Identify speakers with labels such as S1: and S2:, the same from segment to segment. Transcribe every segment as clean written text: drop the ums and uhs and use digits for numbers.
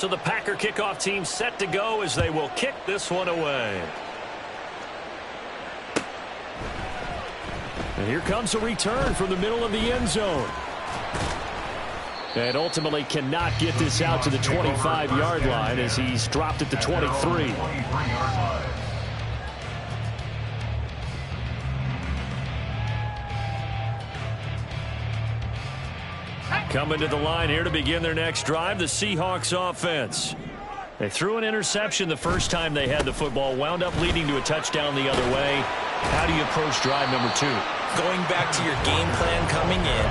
S1: So the Packer kickoff team set to go as they will kick this one away. And here comes a return from the middle of the end zone. And ultimately cannot get this out to the 25-yard line as he's dropped at the 23. Coming to the line here to begin their next drive, the Seahawks offense. They threw an interception the first time they had the football, wound up leading to a touchdown the other way. How do you approach drive number 2?
S2: Going back to your game plan coming in.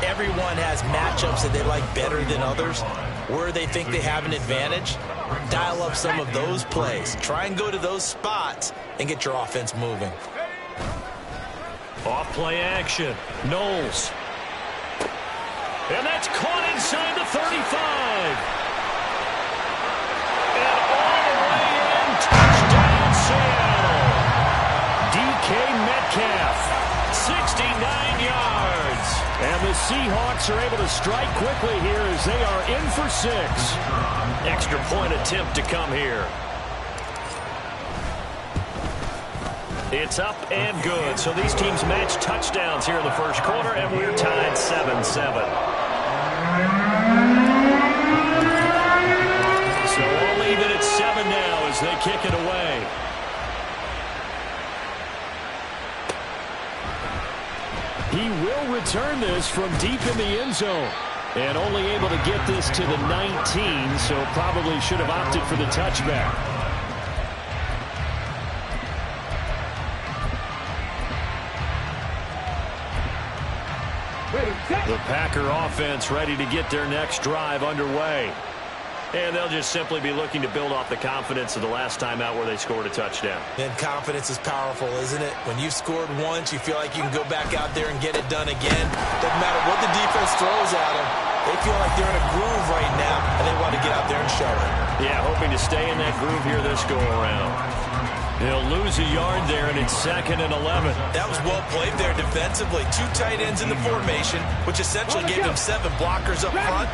S2: Everyone has matchups that they like better than others. Where they think they have an advantage, dial up some of those plays. Try and go to those spots and get your offense moving.
S1: Off play action. Knowles. And that's caught inside the 35. And all the way in. Touchdown, Seattle. DK Metcalf. 69 yards. And the Seahawks are able to strike quickly here as they are in for 6. Extra point attempt to come here. It's up and good. So these teams match touchdowns here in the first quarter, and we're tied 7-7. So all even at 7 now as they kick it away. He will return this from deep in the end zone. And only able to get this to the 19, so probably should have opted for the touchback. The Packer offense ready to get their next drive underway. And they'll just simply be looking to build off the confidence of the last time out where they scored a touchdown.
S2: And confidence is powerful, isn't it? When you've scored once, you feel like you can go back out there and get it done again. Doesn't matter what the defense throws at them. They feel like they're in a groove right now, and they want to get out there and show it.
S1: Yeah, hoping to stay in that groove here this go-around. He'll lose a yard there, and it's 2nd and 11.
S2: That was well played there defensively. 2 tight ends in the formation, which essentially gave them 7 blockers up front.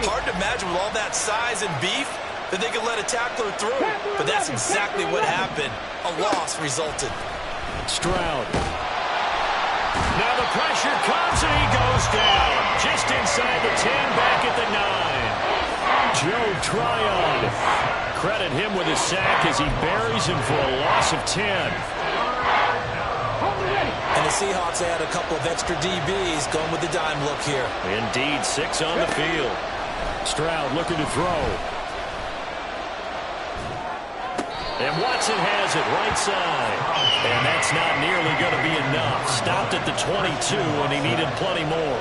S2: Hard to imagine with all that size and beef that they could let a tackler through. But that's exactly what happened. A loss resulted.
S1: Stroud. Now the pressure comes, and he goes down. Just inside the 10, back at the 9. Joe Tryon. Credit him with a sack as he buries him for a loss of 10.
S2: And the Seahawks add a couple of extra DBs going with the dime look here.
S1: Indeed, 6 on the field. Stroud looking to throw. And Watson has it right side. And that's not nearly going to be enough. Stopped at the 22, and he needed plenty more.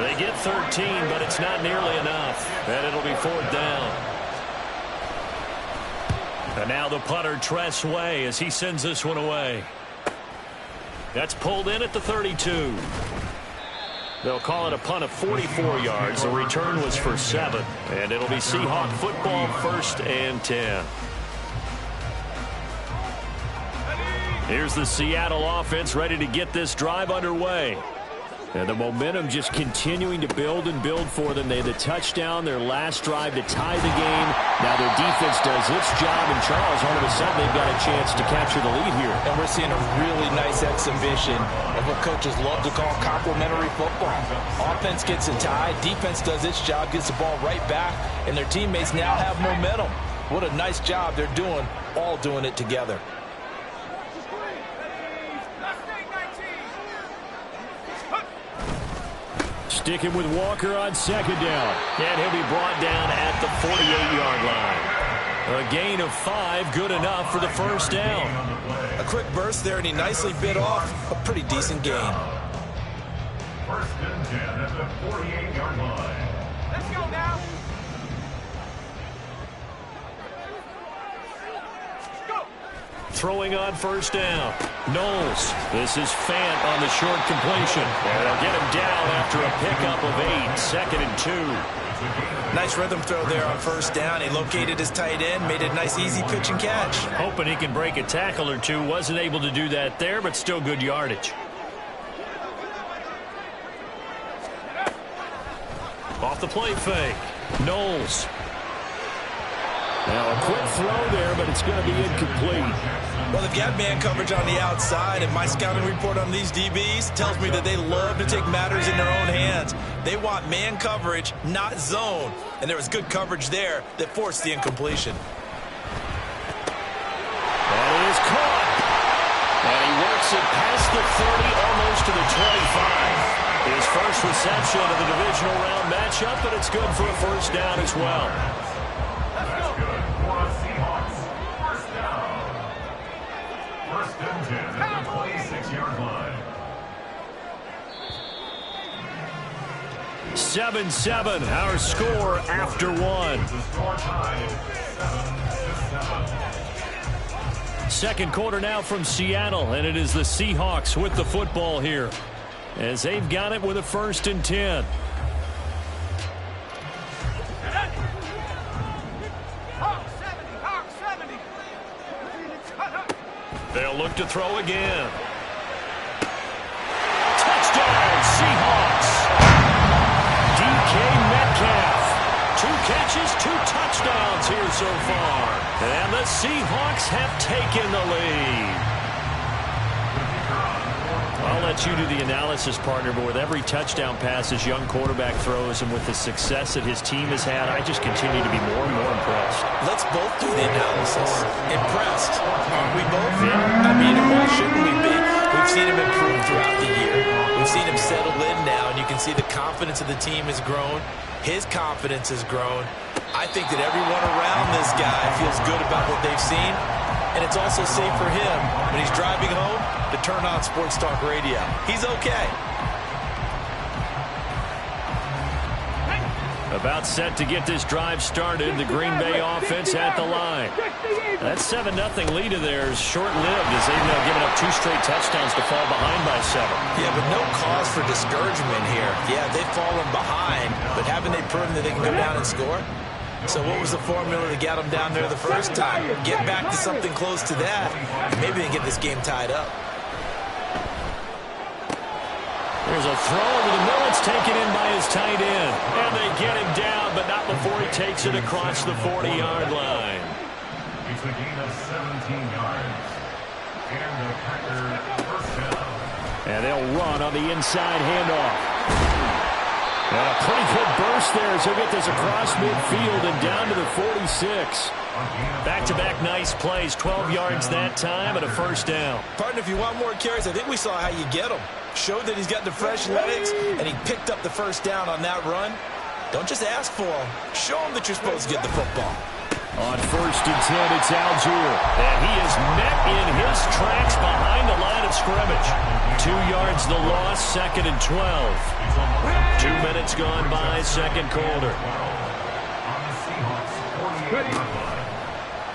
S1: They get 13, but it's not nearly enough. And it'll be 4th down. And now the punter, Tress Way, as he sends this one away. That's pulled in at the 32. They'll call it a punt of 44 yards. The return was for 7. And it'll be Seahawk football, 1st and 10. Here's the Seattle offense ready to get this drive underway. And the momentum just continuing to build and build for them. They had the touchdown, their last drive to tie the game. Now their defense does its job, and Charles, all of a sudden, they've got a chance to capture the lead here.
S2: And we're seeing a really nice exhibition of what coaches love to call complementary football. Offense gets a tie, defense does its job, gets the ball right back, and their teammates now have momentum. What a nice job they're doing, all doing it together.
S1: Sticking with Walker on 2nd down. And he'll be brought down at the 48-yard line. A gain of 5, good enough for the 1st down.
S2: A quick burst there, and he nicely bit off a pretty decent gain.
S3: 1st and 10 at the 48-yard line.
S4: Let's go now.
S1: Throwing on 1st down. Knowles. This is Fant on the short completion. And they'll get him down after a pickup of 8. 2nd and 2.
S2: Nice rhythm throw there on 1st down. He located his tight end, made a nice easy pitch and catch.
S1: Hoping he can break a tackle or two. Wasn't able to do that there, but still good yardage. Off the play fake. Knowles. Now a quick throw there, but it's going to be incomplete.
S2: Well, they've got man coverage on the outside, and my scouting report on these DBs tells me that they love to take matters in their own hands. They want man coverage, not zone. And there was good coverage there that forced the incompletion.
S1: That is caught. And he works it past the 30, almost to the 25. His first reception of the divisional round matchup, but it's good for a first down as well.
S3: That's good for the Seahawks. First down. First and 10 at the 26-yard line.
S1: 7-7, our score after one.
S3: The score tied 7-7.
S1: Second quarter now from Seattle, and it is the Seahawks with the football here, as they've got it with a 1st and 10. They'll look to throw again. Touchdown, Seahawks. DK Metcalf. 2 catches, 2 touchdowns here so far. And the Seahawks have taken the lead. I'll let you do the analysis, partner, but with every touchdown pass his young quarterback throws and with the success that his team has had, I just continue to be more and more impressed.
S2: Let's both do the analysis. Impressed. Aren't we both? Yeah. I mean, why shouldn't we be? We've seen him improve throughout the year. We've seen him settle in now, and you can see the confidence of the team has grown. His confidence has grown. I think that everyone around this guy feels good about what they've seen, and it's also safe for him when he's driving home to turn on Sports Talk Radio. He's okay.
S1: About set to get this drive started. The Green Bay offense at the line. That 7-0 lead of theirs short-lived as they've now given up 2 straight touchdowns to fall behind by 7.
S2: Yeah, but no cause for discouragement here. Yeah, they've fallen behind, but haven't they proven that they can go down and score? So what was the formula that got them down there the first time? Get back to something close to that, and maybe they get this game tied up.
S1: There's a throw over the middle. It's taken in by his tight end. And they get him down, but not before he takes it across the 40-yard line.
S3: It's a gain of 17 yards. And the Packers first down.
S1: And they'll run on the inside handoff. And a pretty good burst there as he'll get this across midfield and down to the 46. Back-to-back nice plays, 12 yards that time and a first down.
S2: Partner, if you want more carries, I think we saw how you get him. Showed that he's got the fresh legs, and he picked up the first down on that run. Don't just ask for him. Show him that you're supposed to get the football.
S1: On 1st and 10, it's Algier. And he is met in his tracks behind the line of scrimmage. 2 yards the loss, 2nd and 12. 2 minutes gone by, second quarter.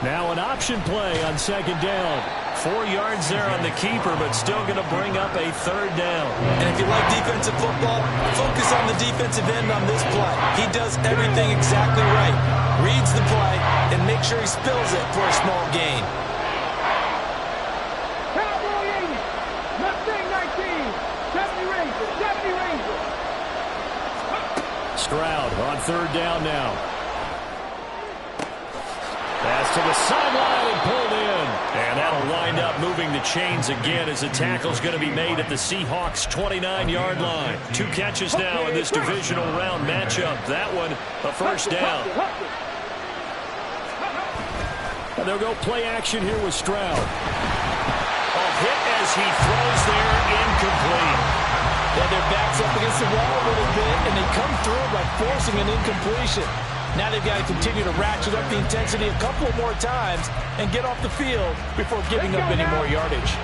S1: Now an option play on 2nd down. 4 yards there on the keeper, but still going to bring up a 3rd down.
S2: And if you like defensive football, focus on the defensive end on this play. He does everything exactly right. Reads the play and make sure he spills it for a small gain.
S1: Stroud on 3rd down now. Pass to the sideline and pulled in. And that'll wind up moving the chains again as the tackle's going to be made at the Seahawks' 29-yard line. 2 catches now in this divisional round matchup. That one, a first down. And they'll go play action here with Stroud. A hit as he throws there, incomplete.
S2: Yeah, their back's up against the wall a little bit, and they come through by forcing an incompletion. Now they've got to continue to ratchet up the intensity a couple more times and get off the field before giving up any more yardage.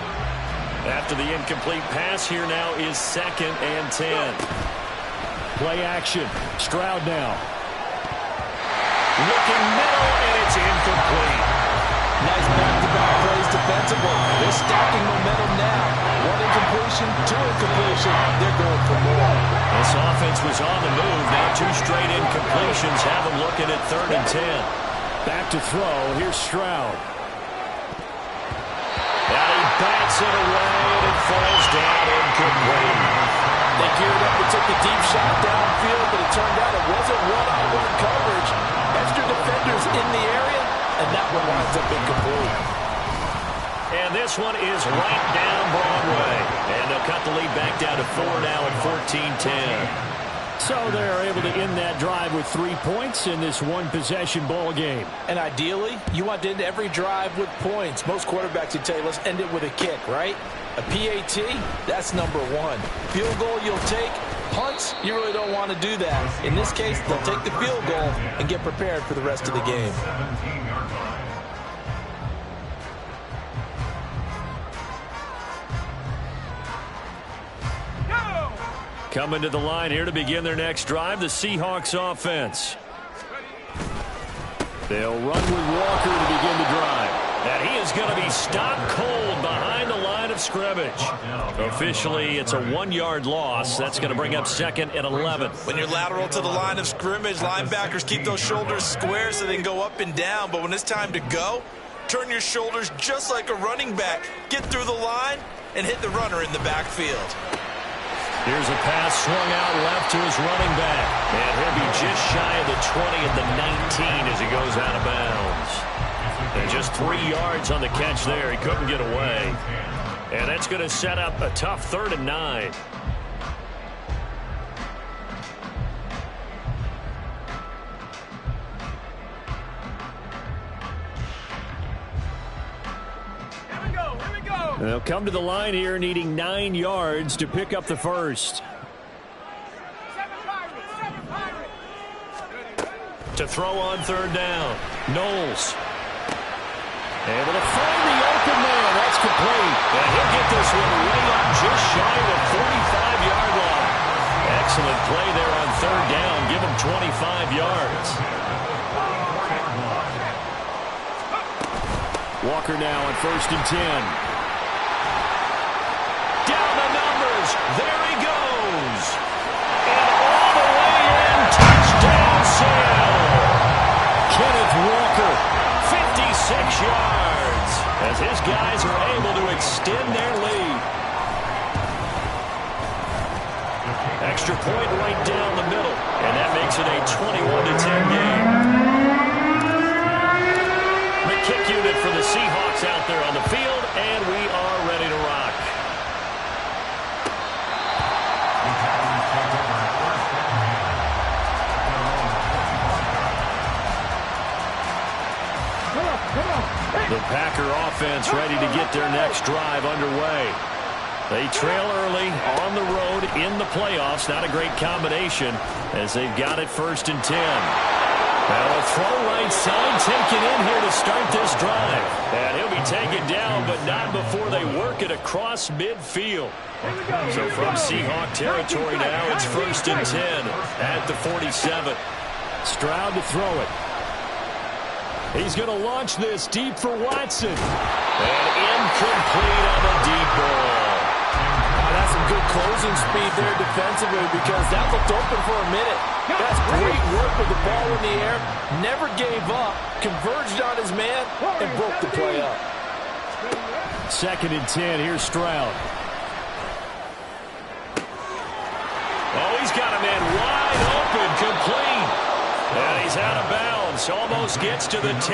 S1: After the incomplete pass, here now is 2nd and 10. Play action. Stroud now. Looking middle, and it's incomplete.
S2: Nice back-to-back plays defensively. They're stacking momentum now. 1 incompletion, 2 incompletion. They're going for more.
S1: This offense was on the move. Now 2 straight incompletions have them looking at 3rd and 10. Back to throw. Here's Stroud. And he bats it away, and it falls down incomplete.
S2: They geared up and took a deep shot downfield, but it turned out it wasn't one-on-one coverage. Extra defenders in the area, and that one winds up incomplete.
S1: And this one is right down Broadway. And they'll cut the lead back down to 4 now at 14-10.
S4: So they're able to end that drive with 3 points in this one-possession ball game.
S2: And ideally, you want to end every drive with points. Most quarterbacks would tell you, let's end it with a kick, right? A PAT, that's number one. Field goal you'll take. Punts, you really don't want to do that. In this case, they'll take the field goal and get prepared for the rest of the game.
S3: 17-yard line.
S1: Coming to the line here to begin their next drive, the Seahawks offense. They'll run with Walker to begin the drive. And he is going to be stopped cold behind the line of scrimmage. Officially, it's a 1-yard loss. That's going to bring up 2nd and 11.
S2: When you're lateral to the line of scrimmage, linebackers keep those shoulders square so they can go up and down. But when it's time to go, turn your shoulders just like a running back. Get through the line and hit the runner in the backfield.
S1: Here's a pass swung out left to his running back. And he'll be just shy of the 20 at the 19 as he goes out of bounds. And just 3 yards on the catch there. He couldn't get away. And that's going to set up a tough 3rd and 9. They'll come to the line here needing 9 yards to pick up the first. To throw on 3rd down. Knowles. Able to find the open man. That's complete. And he'll get this one way up just shy of the 45-yard line. Excellent play there on 3rd down. Give him 25 yards. Walker now on 1st and 10. Down the numbers. There he goes. And all the way in. Touchdown, Seattle. Kenneth Walker, 56 yards. As his guys are able to extend their lead. Extra point right down the middle. And that makes it a 21-10 game. The kick unit for the Seahawks out there on the field. And we are ready to rock. The Packer offense ready to get their next drive underway. They trail early on the road in the playoffs. Not a great combination as they've got it 1st and 10. Now a throw right side taken in here to start this drive. And he'll be taken down, but not before they work it across midfield. So from Seahawk territory now, it's 1st and 10 at the 47. Stroud to throw it. He's going to launch this deep for Watson. And incomplete on the deep ball.
S2: That's some good closing speed there defensively because that looked open for a minute. That's great work with the ball in the air. Never gave up. Converged on his man and broke the play up.
S4: 2nd and 10. Here's Stroud.
S1: Oh, he's got a man wide open, complete. And he's out of bounds. Almost gets to the 10.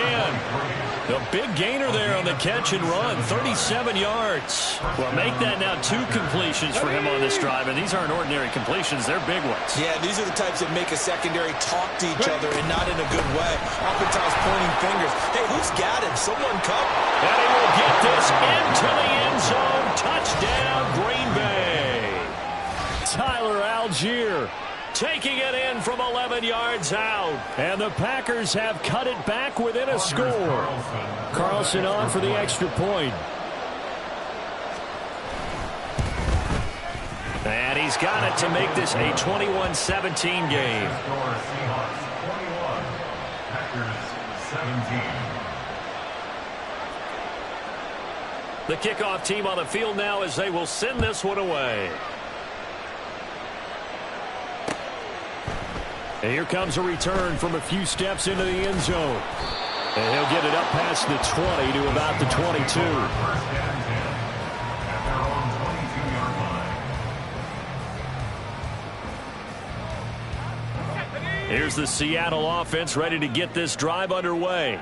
S1: The big gainer there on the catch and run, 37 yards. Well, make that now 2 completions for him on this drive, and these aren't ordinary completions. They're big ones.
S2: Yeah, these are the types that make a secondary talk to each other and not in a good way. Oftentimes pointing fingers. Hey, who's got him? Someone come.
S1: And he will get this into the end zone. Touchdown, Green Bay. Tyler Algier taking it in from 11 yards out. And the Packers have cut it back within a score. Carlson on for the extra point. And he's got it to make this a 21-17 game.
S3: Seahawks 21, Packers 17.
S1: The kickoff team on the field now as they will send this one away. And here comes a return from a few steps into the end zone. And he'll get it up past the 20 to about the 22. Here's the Seattle offense ready to get this drive underway.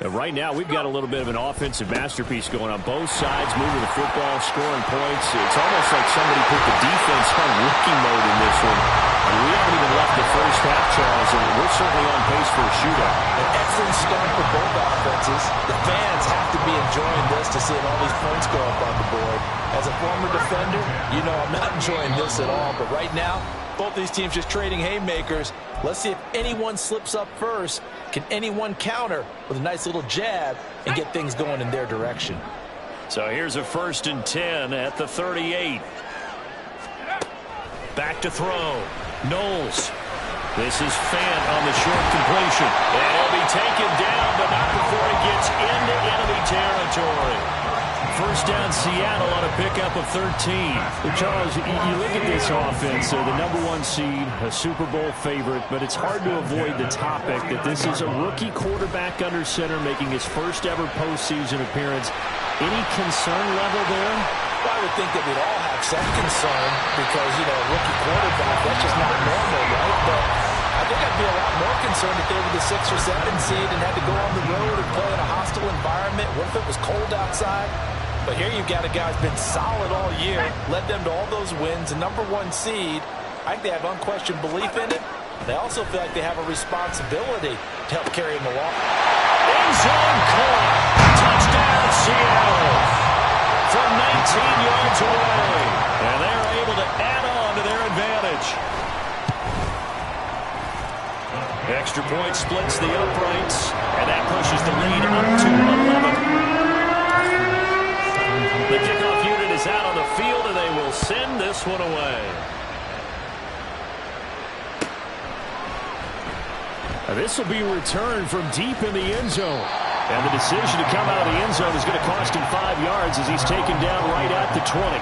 S4: Right now, we've got a little bit of an offensive masterpiece going on both sides, moving the football, scoring points. It's almost like somebody put the defense on rookie mode in this one. And we haven't even left the first half, Charles, and we're certainly on pace for a shootout.
S2: An excellent start for both offenses. The fans have to be enjoying this to see all these points go up on the board. As a former defender, you know I'm not enjoying this at all. But right now, both these teams just trading haymakers. Let's see if anyone slips up first. Can anyone counter with a nice little jab and get things going in their direction?
S4: So here's a 1st and 10 at the 38. Back to throw. Knowles. This is Fant on the short completion. And he'll be taken down, but not before he gets into enemy territory. First down, Seattle on a pickup of 13. Charles, you look at this offense, the #1 seed, a Super Bowl favorite, but it's hard to avoid the topic that this is a rookie quarterback under center making his first ever postseason appearance. Any concern level there?
S2: Well, I would think that we'd all have some concern because, you know, a rookie quarterback, that's just not normal, right? But I think I'd be a lot more concerned if they were the 6 or 7 seed and had to go on the road and play in a hostile environment. What if it was cold outside? But here you've got a guy who's been solid all year, led them to all those wins, a #1 seed. I think they have unquestioned belief in it. They also feel like they have a responsibility to help carry him along.
S4: End zone caught. Touchdown, Seattle. From 19 yards away. And they're able to add on to their advantage. Extra point splits the uprights, and that pushes the lead up to 11. The kickoff unit is out on the field, and they will send this one away. This will be returned from deep in the end zone. And the decision to come out of the end zone is going to cost him 5 yards as he's taken down right at the 20.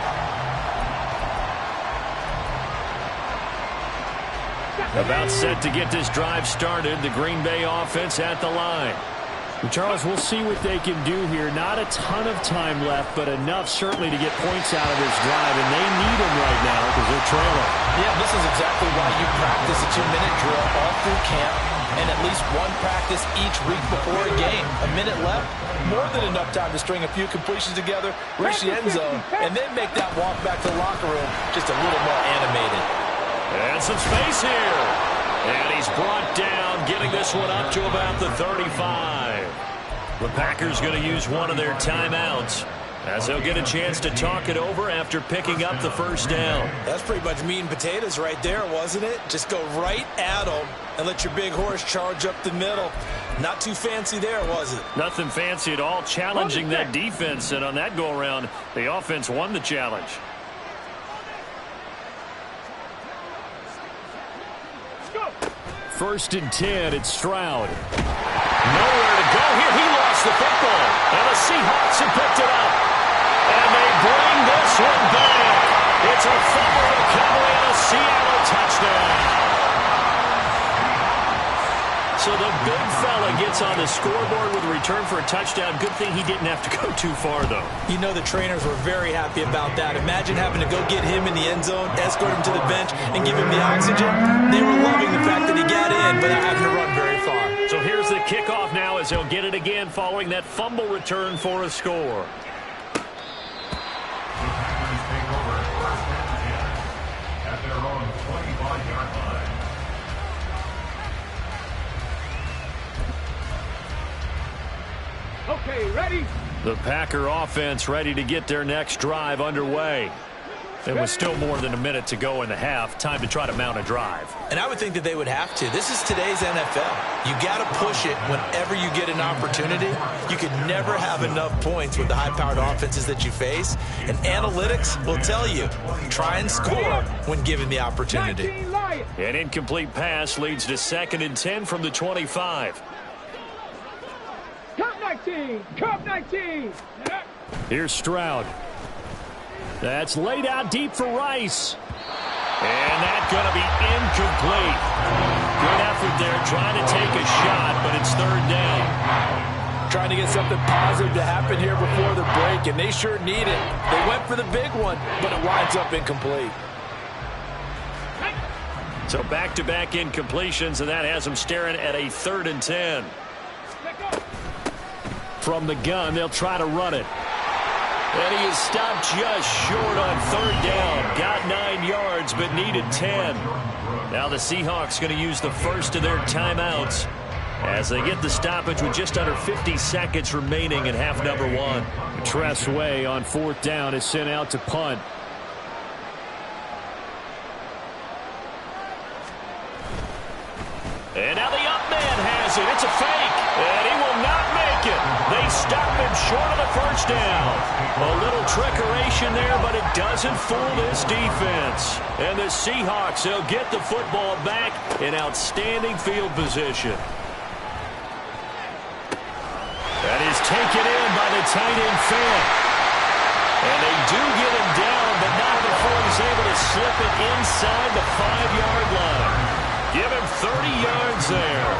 S4: About set to get this drive started, the Green Bay offense at the line. Charles, we'll see what they can do here. Not a ton of time left, but enough certainly to get points out of this drive, and they need them right now because they're trailing.
S2: Yeah, this is exactly why you practice a 2-minute drill all through camp and at least one practice each week before a game. A minute left, more than enough time to string a few completions together, reach the end zone, and then make that walk back to the locker room just a little more animated.
S4: And some space here. And he's brought down, getting this one up to about the 35. The Packers going to use one of their timeouts as they'll get a chance to talk it over after picking up the first down.
S2: That's pretty much meat and potatoes right there, wasn't it? Just go right at them and let your big horse charge up the middle. Not too fancy there, was it?
S4: Nothing fancy at all, challenging that defense. And on that go-around, the offense won the challenge. First and 10, it's Stroud. Nowhere to go here. He lost the football. And the Seahawks have picked it up. And they bring this one back. It's a fumble recovery and a Seattle touchdown. So the big fella gets on the scoreboard with a return for a touchdown. Good thing he didn't have to go too far, though.
S2: You know the trainers were very happy about that. Imagine having to go get him in the end zone, escort him to the bench, and give him the oxygen. They were loving the fact that he got in without having to run very far.
S4: So here's the kickoff now as they'll get it again following that fumble return for a score.
S3: The Packers take over first and 10 at their own 25-yard line.
S5: Okay, ready?
S4: The Packer offense ready to get their next drive underway. And with still more than a minute to go in the half, time to try to mount a drive.
S2: And I would think that they would have to. This is today's NFL. You got to push it whenever you get an opportunity. You could never have enough points with the high-powered offenses that you face. And analytics will tell you, try and score when given the opportunity.
S4: An incomplete pass leads to 2nd and 10 from the 25.
S5: Cup 19! Cup 19!
S4: Here's Stroud. That's laid out deep for Rice. And that's going to be incomplete. Good effort there trying to take a shot, but it's 3rd down.
S2: Trying to get something positive to happen here before the break, and they sure need it. They went for the big one, but it winds up incomplete.
S4: So back-to-back incompletions, and that has them staring at a 3rd and 10. From the gun, they'll try to run it. And he is stopped just short on third down. Got 9 yards, but needed 10. Now the Seahawks going to use the first of their timeouts as they get the stoppage with just under 50 seconds remaining in half number 1. Tressway on fourth down is sent out to punt. And now the up man has it. It's a fake. And he will not make it. They stop him short of the first down. A little trickeration there, but it doesn't fool this defense. And the Seahawks, they'll get the football back in outstanding field position. That is taken in by the tight end Fant. And they do get him down, but not before he's able to slip it inside the 5-yard line. Give him 30 yards there.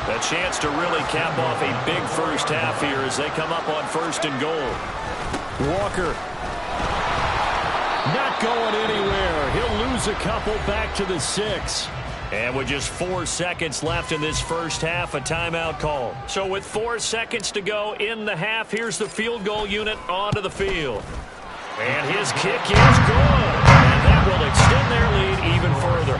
S4: A chance to really cap off a big first half here as they come up on first and goal. Walker. Not going anywhere. He'll lose a couple back to the 6. And with just 4 seconds left in this first half, a timeout call. So with 4 seconds to go in the half, here's the field goal unit onto the field. And his kick is good. And that will extend their lead even further.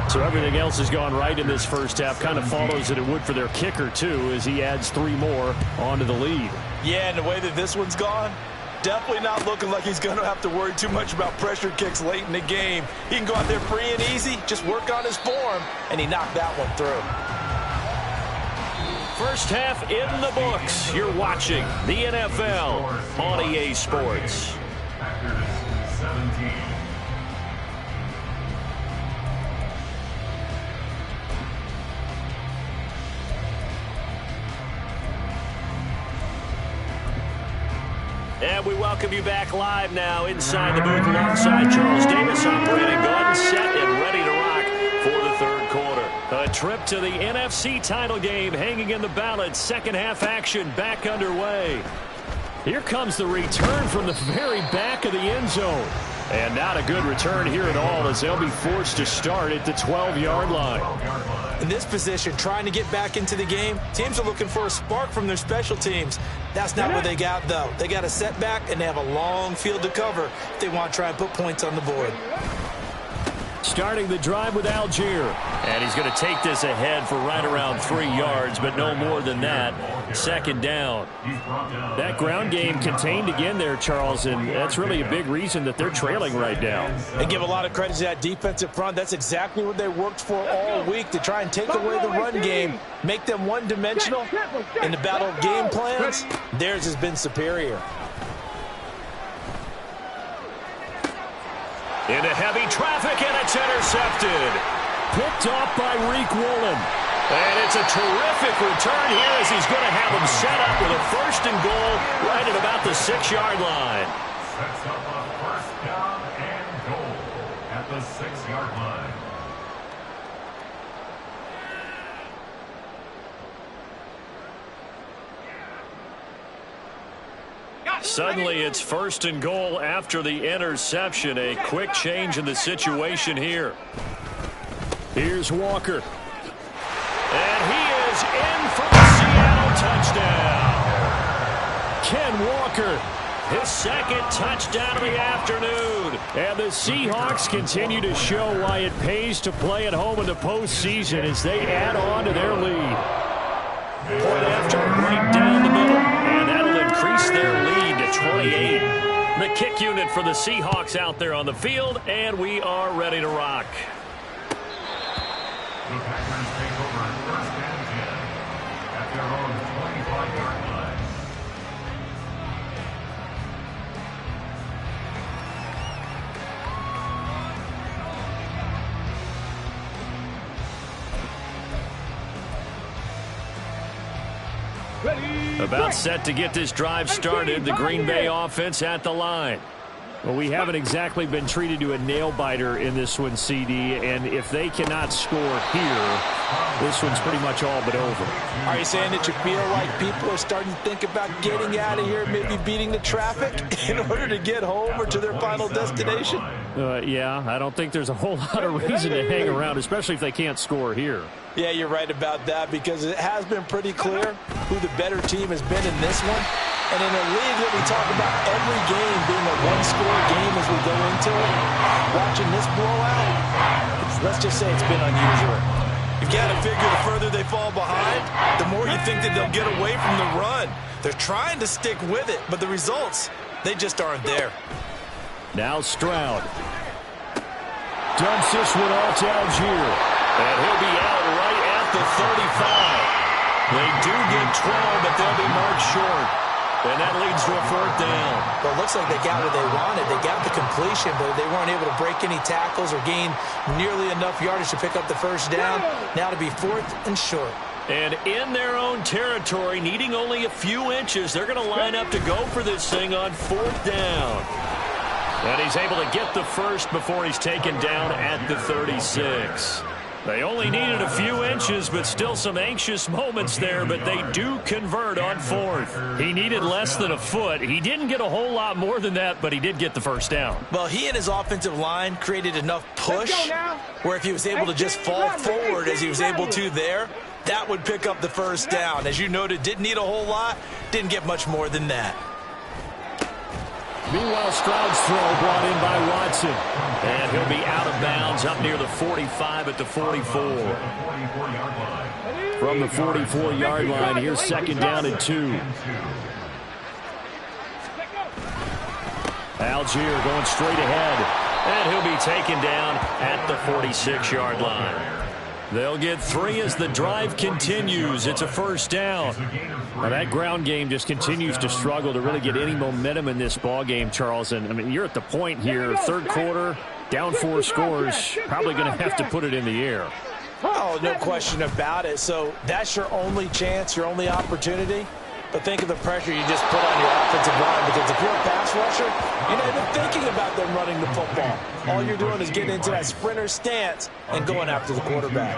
S4: So everything else has gone right in this first half. Kind of follows that it would for their kicker, too, as he adds 3 more onto the lead.
S2: Yeah, and the way that this one's gone, definitely not looking like he's going to have to worry too much about pressure kicks late in the game. He can go out there free and easy, just work on his form, and he knocked that one through.
S4: First half in the books. You're watching the NFL on EA Sports.
S3: Packers 17.
S4: And we welcome you back live now inside the booth alongside Charles Davis on Brandon Gordon, set and ready to rock for the third quarter. A trip to the NFC title game hanging in the balance. Second half action back underway. Here comes the return from the very back of the end zone. And not a good return here at all as they'll be forced to start at the 12-yard line.
S2: In this position, trying to get back into the game, teams are looking for a spark from their special teams. That's not what they got, though. They got a setback, and they have a long field to cover if they want to try and put points on the board.
S4: Starting the drive with Algier. And he's going to take this ahead for right around 3 yards, but no more than that. Second down. That ground game contained again there, Charles, and that's really a big reason that they're trailing right now.
S2: They give a lot of credit to that defensive front. That's exactly what they worked for all week, to try and take away the run game, make them one-dimensional. In the battle of game plans, theirs has been superior.
S4: Into heavy traffic, and it's intercepted. Picked off by Reek Woolen. And it's a terrific return here as he's going to have him set up with a first and goal right at about the 6-yard line.
S3: Sets up a first down and goal at the 6-yard line.
S4: Suddenly it's first and goal after the interception. A quick change in the situation here. Here's Walker. And he is in for the Seattle touchdown. Ken Walker, his second touchdown of the afternoon. And the Seahawks continue to show why it pays to play at home in the postseason as they add on to their lead. Point after right down the middle. And that'll increase their lead to 28. The kick unit for the Seahawks out there on the field, and we are ready to rock.
S3: The Packers take over first and 10 at their own 25-yard line.
S5: Ready.
S4: About set to get this drive started. The Green Bay offense at the line. Well, we haven't exactly been treated to a nail-biter in this one, CD, and if they cannot score here, this one's pretty much all but over.
S2: Are you saying that you feel like people are starting to think about getting out of here, maybe beating the traffic in order to get home or to their final destination?
S4: Yeah, I don't think there's a whole lot of reason to hang around, especially if they can't score here.
S2: Yeah, you're right about that, because it has been pretty clear who the better team has been in this one. And in a league that we talk about every game being a one-score game as we go into it, watching this blowout, let's just say it's been unusual.
S6: You've got to figure the further they fall behind, the more you think that they'll get away from the run. They're trying to stick with it, but the results, they just aren't there.
S4: Now Stroud. Dumps this one off to Algier. And he'll be out right at the 35. They do get 12, but they'll be marked short. And that leads to a 4th down.
S2: Well, it looks like they got what they wanted. They got the completion, but they weren't able to break any tackles or gain nearly enough yardage to pick up the first down. Now to be 4th and short.
S4: And in their own territory, needing only a few inches, they're going to line up to go for this thing on 4th down. And he's able to get the first before he's taken down at the 36. They only needed a few inches, but still some anxious moments there, but they do convert on 4th. He needed less than a foot. He didn't get a whole lot more than that, but he did get the first down.
S2: Well, he and his offensive line created enough push where if he was able to just fall forward as he was able to there, that would pick up the first down. As you noted, didn't need a whole lot, didn't get much more than that.
S4: Meanwhile, Stroud's throw brought in by Watson. And he'll be out of bounds up near the 45 at the 44. From the 44-yard line, here's 2nd down and 2. Algier going straight ahead. And he'll be taken down at the 46-yard line. They'll get 3 as the drive continues. It's a 1st down. Now that ground game just continues to struggle to really get any momentum in this ball game, Charles. And I mean, you're at the point here, 3rd quarter, down 4 scores, probably going to have to put it in the air.
S2: Oh, no question about it. So that's your only chance, your only opportunity. But think of the pressure you just put on your offensive line, because if you're a pass rusher, you're not even thinking about them running the football. All you're doing is getting into that sprinter stance and going after the quarterback.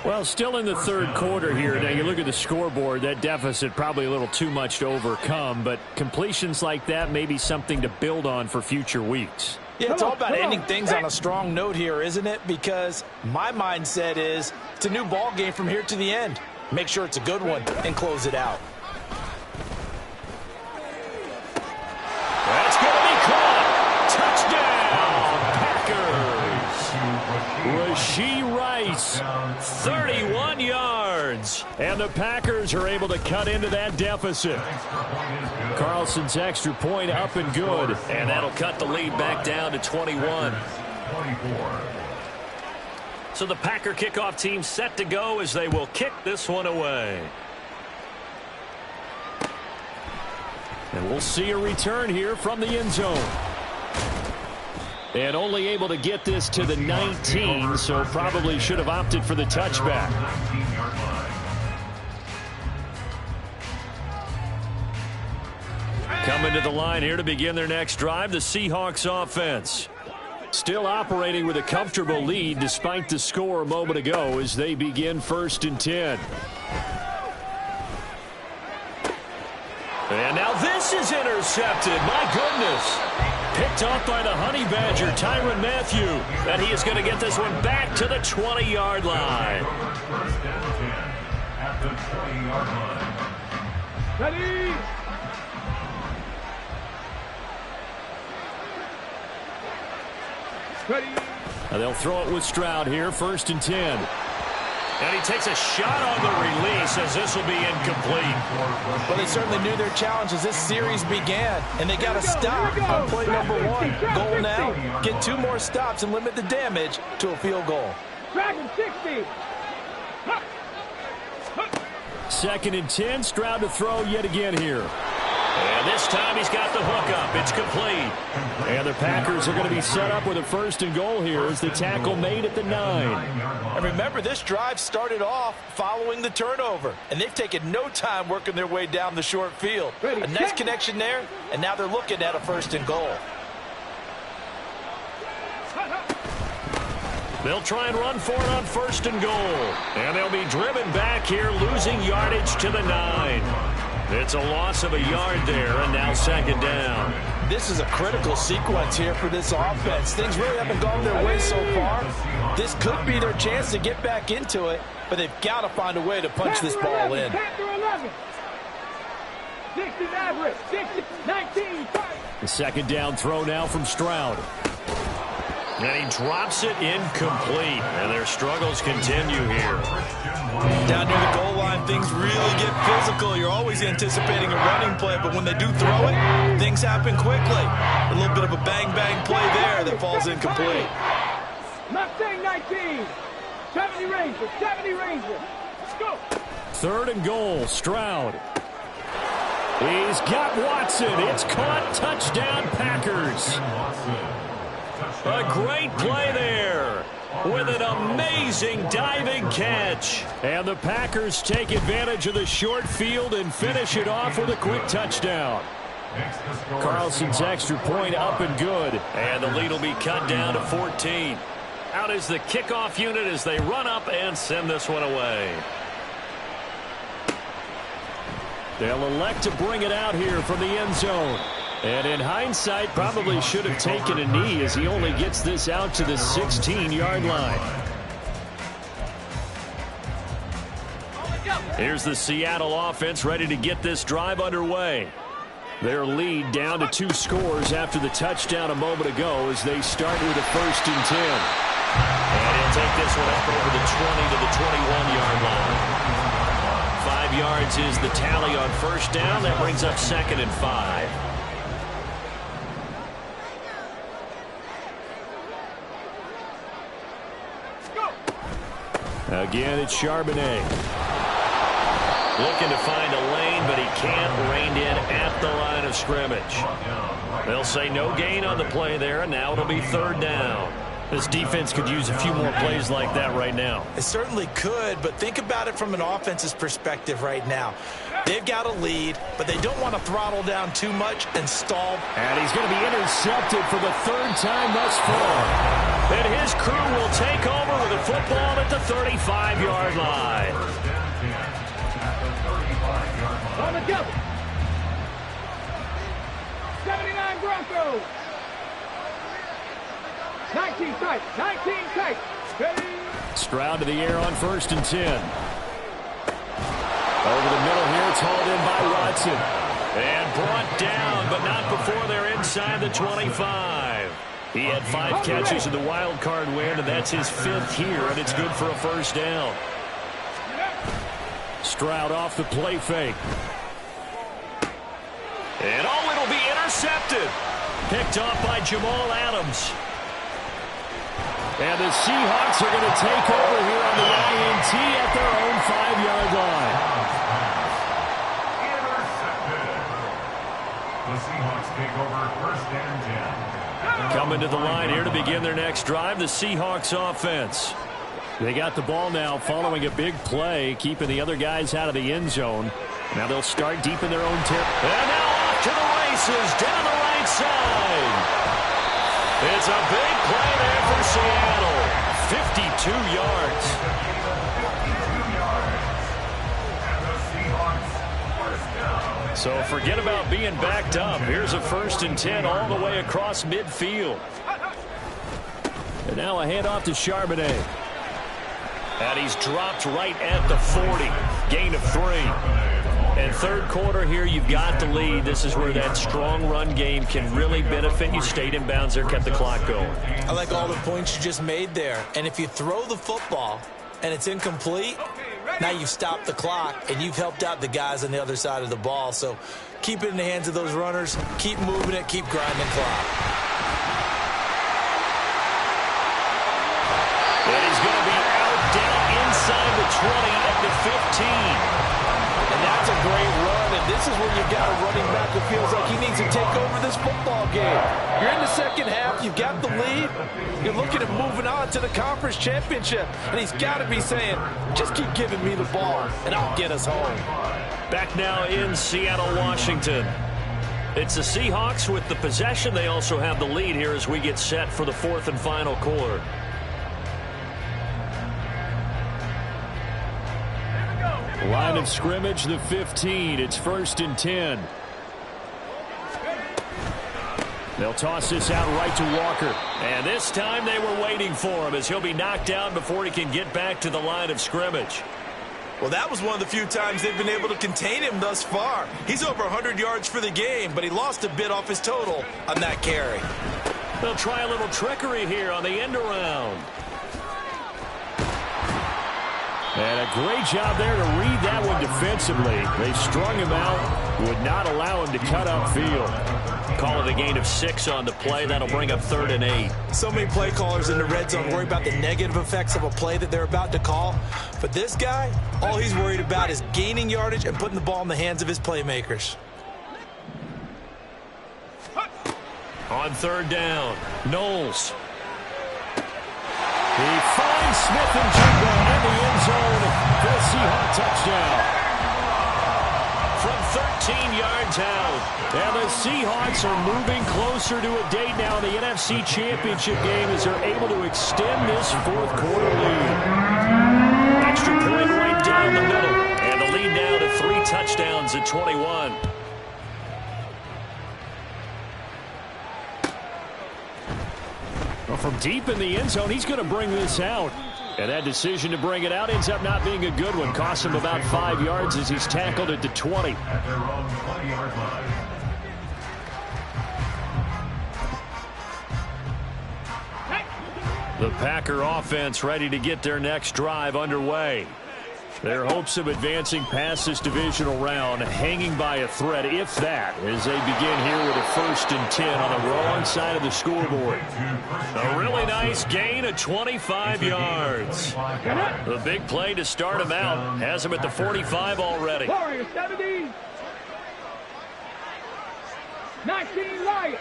S4: Well, still in the 3rd quarter here. Now, you look at the scoreboard, that deficit probably a little too much to overcome, but completions like that may be something to build on for future weeks.
S2: Yeah, it's all about ending things on a strong note here, isn't it? Because my mindset is it's a new ball game from here to the end. Make sure it's a good one and close it out.
S4: That's going to be caught. Touchdown, Packers. Rashee Rice, 31 yards. And the Packers are able to cut into that deficit. Carlson's extra point up and good. And that'll cut the lead back down to 21. So the Packer kickoff team set to go as they will kick this one away. And we'll see a return here from the end zone. And only able to get this to the 19, so probably should have opted for the touchback. Coming to the line here to begin their next drive, the Seahawks offense. Still operating with a comfortable lead despite the score a moment ago as they begin 1st and 10. And now this is intercepted. My goodness. Picked off by the Honey Badger, Tyrann Mathieu. And he is going to get this one back to the 20-yard line.
S3: 1st down 10 at the 20-yard line.
S5: Ready? Ready?
S4: Now they'll throw it with Stroud here, 1st and 10. And he takes a shot on the release as this will be incomplete.
S2: Well, they certainly knew their challenge as this series began, and they got to stop on play number 1. Goal now, get 2 more stops and limit the damage to a field goal.
S5: Dragon 60.
S4: 2nd and 10, Stroud to throw yet again here. And this time he's got the hook up. It's complete. And the Packers are going to be set up with a 1st and goal here as the tackle made at the 9.
S2: And remember, this drive started off following the turnover, and they've taken no time working their way down the short field. A nice connection there, and now they're looking at a 1st and goal.
S4: They'll try and run for it on 1st and goal. And they'll be driven back here, losing yardage to the 9. It's a loss of a yard there, and now 2nd down.
S2: This is a critical sequence here for this offense. Things really haven't gone their way so far. This could be their chance to get back into it, but they've got to find a way to punch this ball in.
S5: 6 is average. 6 is 19.
S4: The 2nd down throw now from Stroud. And he drops it incomplete. And their struggles continue here.
S6: Down near the goal line, things really get physical. You're always anticipating a running play, but when they do throw it, things happen quickly. A little bit of a bang-bang play there that falls incomplete.
S5: Mustang 19. 70 Ranger. 70 Ranger. Let's go.
S4: 3rd and goal, Stroud. He's got Watson. It's caught. Touchdown, Packers. A great play there with an amazing diving catch. And the Packers take advantage of the short field and finish it off with a quick touchdown. Carlson's extra point up and good. And the lead will be cut down to 14. Out is the kickoff unit as they run up and send this one away. They'll elect to bring it out here from the end zone. And in hindsight, probably should have taken a knee as he only gets this out to the 16-yard line. Here's the Seattle offense ready to get this drive underway. Their lead down to 2 scores after the touchdown a moment ago as they start with a 1st and 10.
S1: And he'll take this one up over the 20 to the 21-yard line. 5 yards is the tally on 1st down. That brings up 2nd and 5.
S4: Again, it's Charbonnet.
S1: Looking to find a lane, but he can't. Reined in at the line of scrimmage. They'll say no gain on the play there, and now it'll be 3rd down.
S4: This defense could use a few more plays like that right now.
S6: It certainly could, but think about it from an offense's perspective right now. They've got a lead, but they don't want to throttle down too much and stall.
S4: And he's going to be intercepted for the 3rd time thus far.
S1: And his crew will take over with a football at the 35-yard line.
S5: On the double. 79 Broncos. 19 tight. 19 tight. Ready.
S4: Stroud to the air on 1st and 10. Over the middle here, it's hauled in by Watson.
S1: And brought down, but not before they're inside the 25.
S4: He had 5 catches in the wild card win, and that's his 5th here, and it's good for a 1st down. Stroud off the play fake.
S1: And it'll be intercepted.
S4: Picked off by Jamal Adams. And the Seahawks are going to take over here on the INT at their own 5-yard line.
S3: The Seahawks take over 1st and 10.
S4: Coming to the line here to begin their next drive, the Seahawks offense. They got the ball now following a big play, keeping the other guys out of the end zone. Now they'll start deep in their own territory.
S1: And now off to the races, down the right side. It's a big play there for Seattle. 52 yards.
S4: So forget about being backed up. Here's a 1st and 10 all the way across midfield. And now a handoff to Charbonnet. And he's dropped right at the 40. Gain of 3. And 3rd quarter here, you've got the lead. This is where that strong run game can really benefit you. Stayed in bounds there, kept the clock going.
S6: I like all the points you just made there. And if you throw the football and it's incomplete, now you've stopped the clock and you've helped out the guys on the other side of the ball. So keep it in the hands of those runners. Keep moving it. Keep grinding clock.
S1: And he's going to be out down inside the 20 at the 15.
S2: And that's a great run, and this is where you've got a running back who feels like he needs to take over this football game. You're in the 2nd half, you've got the lead, you're looking at moving on to the conference championship, and he's got to be saying, just keep giving me the ball, and I'll get us home.
S1: Back now in Seattle, Washington. It's the Seahawks with the possession. They also have the lead here as we get set for the 4th and final quarter.
S4: Line of scrimmage, the 15. It's 1st and 10. They'll toss this out right to Walker. And this time they were waiting for him as he'll be knocked down before he can get back to the line of scrimmage.
S6: Well, that was one of the few times they've been able to contain him thus far. He's over 100 yards for the game, but he lost a bit off his total on that carry.
S4: They'll try a little trickery here on the end around. And a great job there to read that one defensively. They strung him out, would not allow him to cut upfield. Call it a gain of 6 on the play. That'll bring up 3rd and 8.
S6: So many play callers in the red zone worry about the negative effects of a play that they're about to call. But this guy, all he's worried about is gaining yardage and putting the ball in the hands of his playmakers.
S4: On 3rd down, Knowles. He finds Smith and Jigba in the end zone for a Seahawks touchdown. From 13 yards out. And the Seahawks are moving closer to a date now in the NFC Championship game as they're able to extend this 4th quarter lead. Extra point right down the middle. And the lead now to 3 touchdowns at 21. Well, from deep in the end zone, he's going to bring this out. And that decision to bring it out ends up not being a good one. Costs him about 5 yards as he's tackled at the 20.
S3: At their own 20-yard line.
S4: The Packer offense ready to get their next drive underway. Their hopes of advancing past this divisional round hanging by a thread, if that, as they begin here with a 1st and 10 on the wrong side of the scoreboard. A really nice gain of 25 yards. The big play to start him out has him at the 45 already.
S5: Warriors 70. 19 Lions.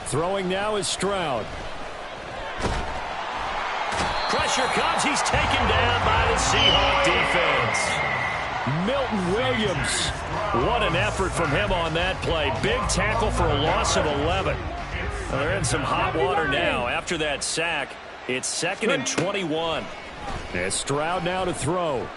S4: Throwing now is Stroud. Pressure comes. He's taken down by the Seahawks defense. Milton Williams. What an effort from him on that play. Big tackle for a loss of 11. They're in some hot water now. After that sack, it's 2nd and 21. And Stroud now to throw.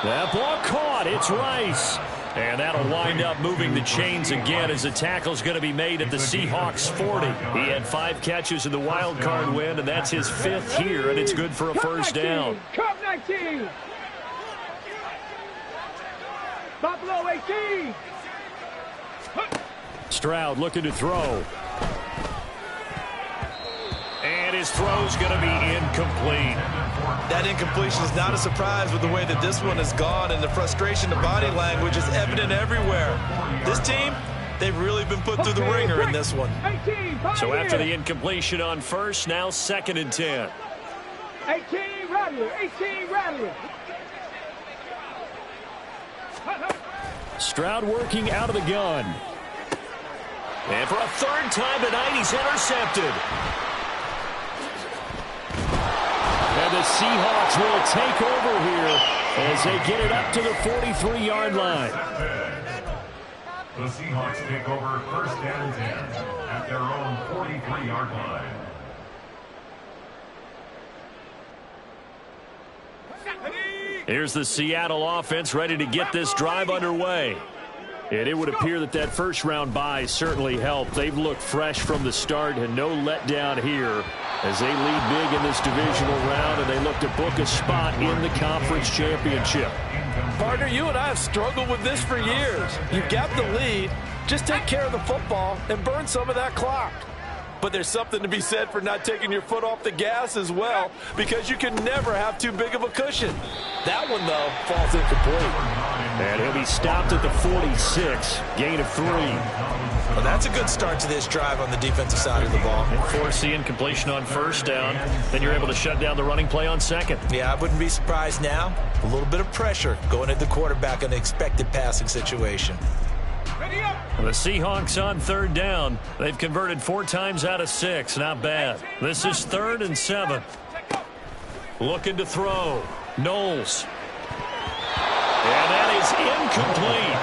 S4: That ball caught. It's Rice. And that'll wind up moving the chains again as the tackle's going to be made at the Seahawks 40. He had 5 catches in the wild card win, and that's his 5th here, and it's good for a 1st down.
S5: Cup 19. Buffalo 18.
S4: Stroud looking to throw. And his throw's going to be incomplete.
S6: That incompletion is not a surprise with the way that this one has gone, and the frustration, the body language is evident everywhere. This team, they've really been put through the ringer in this one.
S5: 18.
S4: So after the incompletion on 1st, now 2nd and 10.
S5: 18 Rattler. 18 Rattler.
S4: Stroud working out of the gun. And for a 3rd time tonight, he's intercepted. And the Seahawks will take over here as they get it up to the 43-yard line.
S3: The Seahawks take over 1st and 10 at their own 43-yard line.
S4: Here's the Seattle offense ready to get this drive underway. And it would appear that that 1st-round bye certainly helped. They've looked fresh from the start and no letdown here as they lead big in this divisional round, and they look to book a spot in the conference championship.
S6: Partner, you and I have struggled with this for years. You've got the lead. Just take care of the football and burn some of that clock. But there's something to be said for not taking your foot off the gas as well, because you can never have too big of a cushion. That one, though, falls incomplete.
S4: And he'll be stopped at the 46, gain of 3.
S6: Well, that's a good start to this drive on the defensive side of the ball.
S4: Force the incompletion on 1st down. Then you're able to shut down the running play on 2nd.
S6: Yeah, I wouldn't be surprised now. A little bit of pressure going at the quarterback in an expected passing situation.
S4: The Seahawks on 3rd down. They've converted 4 times out of 6. Not bad. This is 3rd and 7. Looking to throw. Knowles. And that is incomplete.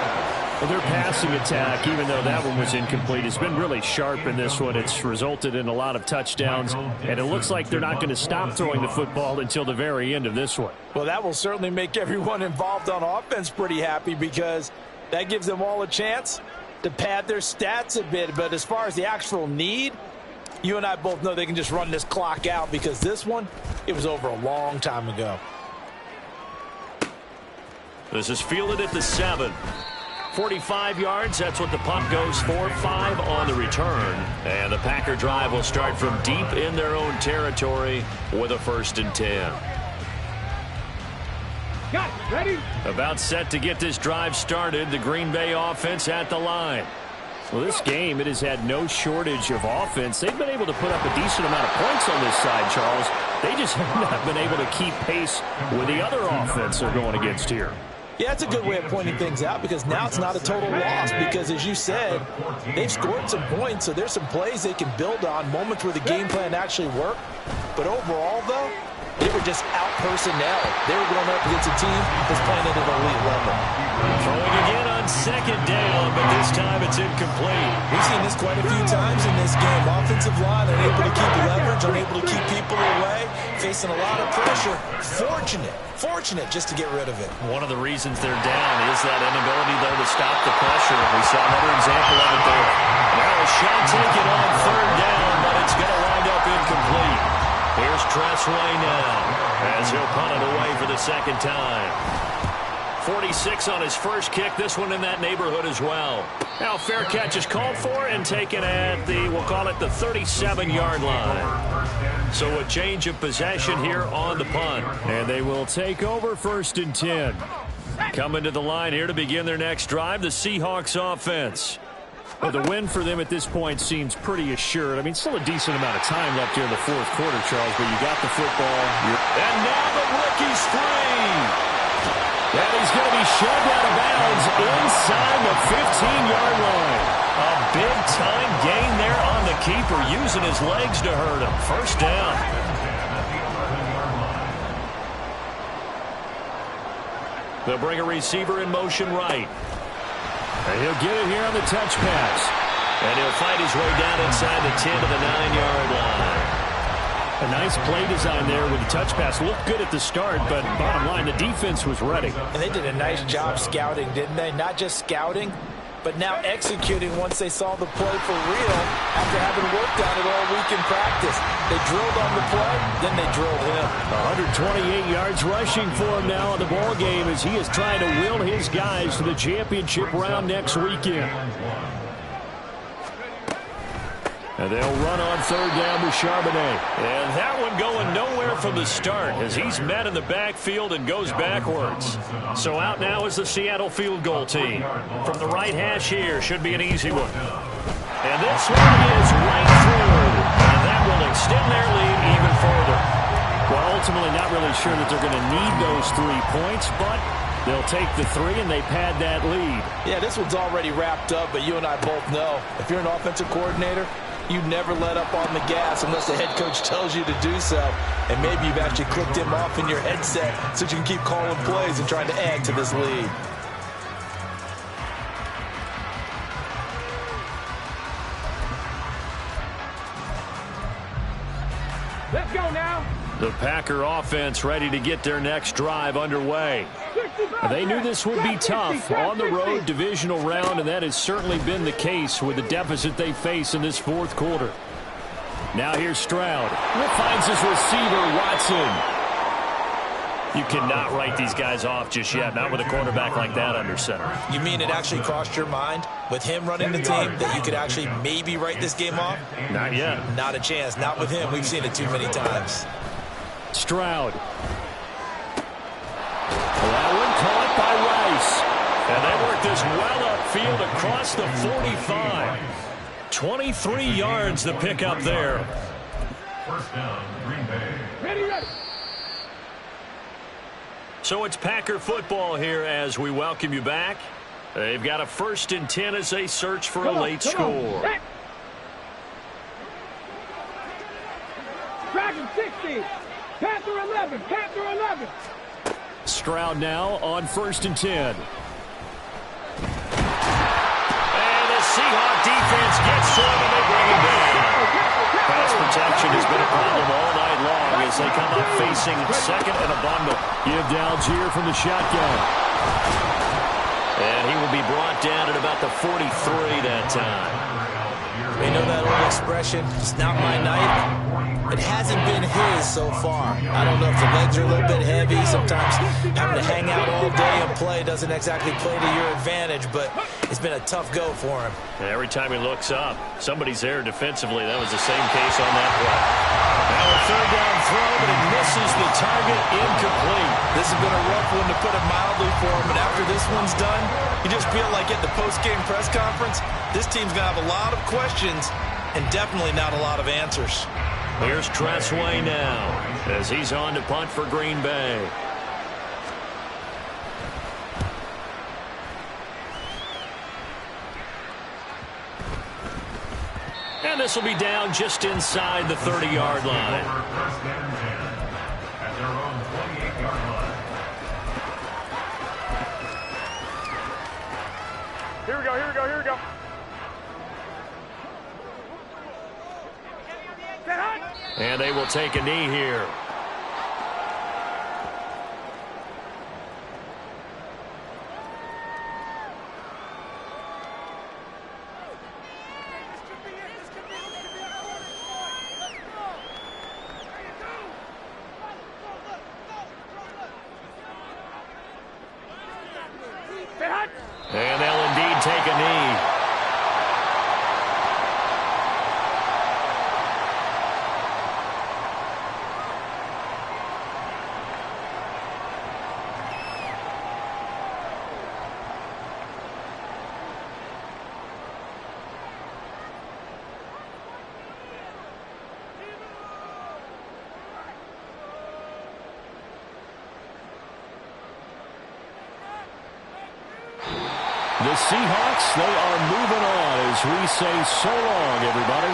S4: Well, their passing attack, even though that one was incomplete, has been really sharp in this one. It's resulted in a lot of touchdowns, and it looks like they're not going to stop throwing the football until the very end of this one.
S6: Well, that will certainly make everyone involved on offense pretty happy because that gives them all a chance to pad their stats a bit. But as far as the actual need, you and I both know they can just run this clock out because this one, it was over a long time ago.
S4: This is fielded at the 7. 45 yards, that's what the punt goes for. 5 on the return. And the Packer drive will start from deep in their own territory with a 1st and 10.
S5: Got it. Ready?
S4: About set to get this drive started. The Green Bay offense at the line. Well, this game, it has had no shortage of offense. They've been able to put up a decent amount of points on this side, Charles. They just have not been able to keep pace with the other offense they're going against here.
S6: Yeah, it's a good way of pointing things out because now it's not a total loss because, as you said, they've scored some points, so there's some plays they can build on, moments where the game plan actually worked. But overall, though, they were just out personnel. They were going up against a team that's playing at an elite level.
S4: Throwing again on 2nd down, but this time it's incomplete.
S6: We've seen this quite a few times in this game. Offensive line unable to keep leverage, unable to keep people away, facing a lot of pressure. Fortunate just to get rid of it.
S4: One of the reasons they're down is that inability, though, to stop the pressure. We saw another example of it there. Now a shot taken on 3rd down, but it's going to wind up incomplete. Here's Tressway now as he'll punt it away for the 2nd time. 46 on his first kick. This one in that neighborhood as well. Now fair catch is called for and taken at the, we'll call it the 37-yard line. So a change of possession here on the punt. And they will take over 1st and 10. Coming to the line here to begin their next drive, the Seahawks offense. Well, the win for them at this point seems pretty assured. I mean, still a decent amount of time left here in the 4th quarter, Charles, but you got the football. And now the rookie's free. And he's going to be shoved out of bounds inside the 15-yard line. A big-time gain there on the keeper, using his legs to hurt him. 1st down. They'll bring a receiver in motion right. And he'll get it here on the touch pass. And he'll fight his way down inside the 10 to the 9-yard line. A nice play design there with the touch pass. Looked good at the start, but bottom line, the defense was ready.
S6: And they did a nice job scouting, didn't they? Not just scouting, but now executing once they saw the play for real after having worked on it all week in practice. They drilled on the play, then they drilled him.
S4: 128 yards rushing for him now in the ball game as he is trying to will his guys to the championship round next weekend. And they'll run on 3rd down with Charbonnet. And that one going nowhere from the start as he's met in the backfield and goes backwards. So out now is the Seattle field goal team. From the right hash here, should be an easy one. And this one is right through. And that will extend their lead even further. Well, ultimately not really sure that they're going to need those 3 points, but they'll take the 3 and they pad that lead.
S6: Yeah, this one's already wrapped up, but you and I both know if you're an offensive coordinator, you never let up on the gas unless the head coach tells you to do so. And maybe you've actually clicked him off in your headset so you can keep calling plays and trying to add to this lead.
S5: Let's go now.
S4: The Packer offense ready to get their next drive underway. They knew this would be tough on the road divisional round, and that has certainly been the case with the deficit they face in this 4th quarter. Now here's Stroud. Finds his receiver, Watson. You cannot write these guys off just yet, not with a quarterback like that under center.
S6: You mean it actually crossed your mind with him running the team that you could actually maybe write this game off?
S4: Not yet.
S6: Not a chance. Not with him. We've seen it too many times.
S4: Stroud. That one caught by Rice. And they work this well upfield across the 45. 23 yards to pick up there.
S3: 1st down, Green Bay.
S5: Ready.
S4: So it's Packer football here as we welcome you back. They've got a 1st and 10 as they search for a late score.
S5: Dragon 60. Panther 11. Panther 11.
S4: Stroud now on 1st and 10. Seahawk defense gets to him, and they bring him down. Pass protection has been a problem all night long as they come up facing second and a bundle. Give Algier from the shotgun. And he will be brought down at about the 43 that time.
S6: You know that old expression, it's not my night? It hasn't been his so far. I don't know if the legs are a little bit heavy. Sometimes having to hang out all day and play doesn't exactly play to your advantage, but it's been a tough go for him.
S4: And every time he looks up, somebody's there defensively. That was the same case on that play. Now a third down throw, but it misses the target, incomplete.
S2: This has been a rough one, to put it mildly, for him. And after this one's done, you just feel like at the post-game press conference, this team's going to have a lot of questions and definitely not a lot of answers.
S4: Here's Tressway now as he's on to punt for Green Bay. And this will be down just inside the 30-yard line.
S3: First and 10 at their own 28-yard line.
S5: Here we go, here we go, here we go.
S4: And they will take a knee here. And they'll indeed take a knee. The Seahawks, they are moving on as we say so long, everybody.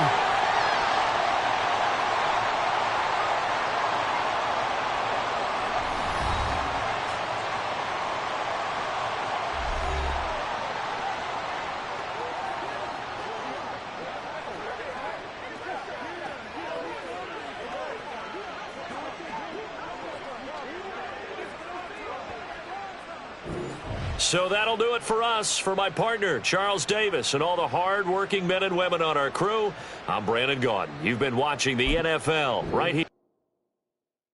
S4: So that'll do it for us. For my partner, Charles Davis, and all the hard-working men and women on our crew, I'm Brandon Gaudin. You've been watching the NFL right here.